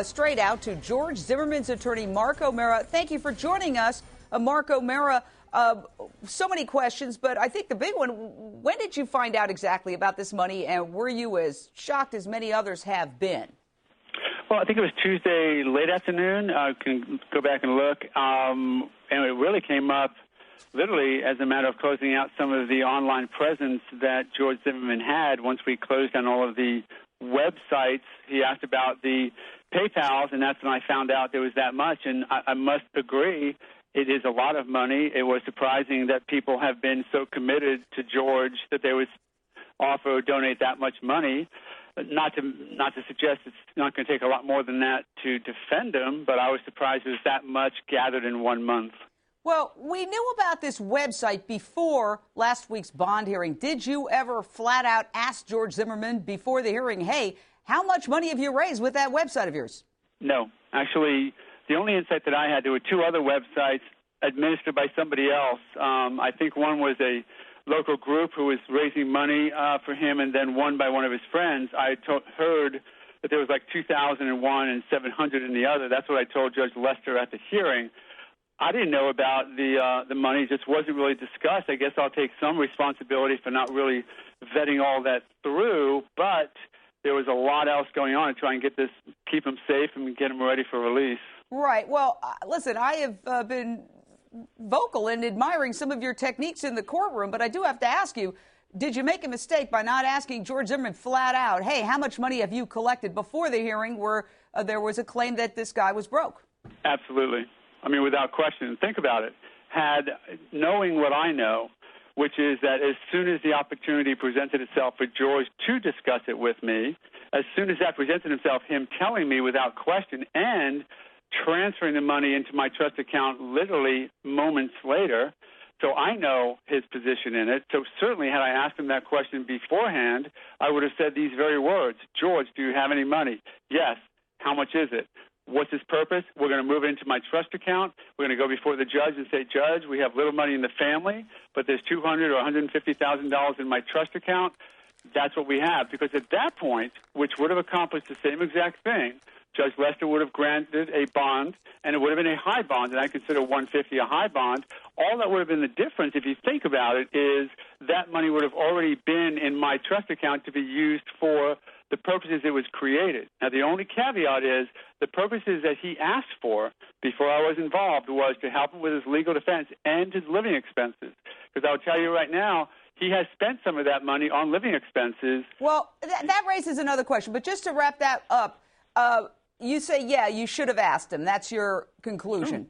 Straight out to George Zimmerman's attorney, Mark O'Mara. Thank you for joining us, Mark O'Mara. So many questions, but I think the big one, when did you find out exactly about this money, and were you as shocked as many others have been? Well, I think it was Tuesday late afternoon. I can go back and look. And it really came up literally as a matter of closing out some of the online presence that George Zimmerman had. Once we closed down all of the websites, he asked about the PayPals, and that's when I found out there was that much. And I must agree, it is a lot of money. It was surprising that people have been so committed to George that they would offer or donate that much money. Not to suggest it's not going to take a lot more than that to defend him, but I was surprised it was that much gathered in 1 month. Well, we knew about this website before last week's bond hearing. Did you ever flat out ask George Zimmerman before the hearing, hey, how much money have you raised with that website of yours? No. Actually, the only insight that I had, there were two other websites administered by somebody else. I think one was a local group who was raising money for him, and then one by one of his friends. I heard that there was like 2,000 in one and 700 in the other. That's what I told Judge Lester at the hearing. I didn't know about the money. It just wasn't really discussed. I guess I'll take some responsibility for not really vetting all that through, but there was a lot else going on to try and get this, keep him safe and get him ready for release. Right. Well, listen, I have been vocal in admiring some of your techniques in the courtroom, but I do have to ask you, did you make a mistake by not asking George Zimmerman flat out, hey, how much money have you collected before the hearing where there was a claim that this guy was broke? Absolutely. I mean, without question. Think about it. Knowing what I know, which is that as soon as the opportunity presented itself for George to discuss it with me, as soon as that presented himself, him telling me without question and transferring the money into my trust account literally moments later, so I know his position in it. So certainly had I asked him that question beforehand, I would have said these very words. George, do you have any money? Yes. How much is it? What's his purpose? We're going to move it into my trust account. We're going to go before the judge and say, Judge, we have little money in the family, but there's $200,000 or $150,000 in my trust account. That's what we have. Because at that point, which would have accomplished the same exact thing, Judge Lester would have granted a bond, and it would have been a high bond, and I consider $150,000 a high bond. All that would have been the difference, if you think about it, is that money would have already been in my trust account to be used for the purposes it was created. Now, the only caveat is the purposes that he asked for before I was involved was to help him with his legal defense and his living expenses. Because I'll tell you right now, he has spent some of that money on living expenses. Well, that raises another question. But just to wrap that up, you say, yeah, you should have asked him. That's your conclusion.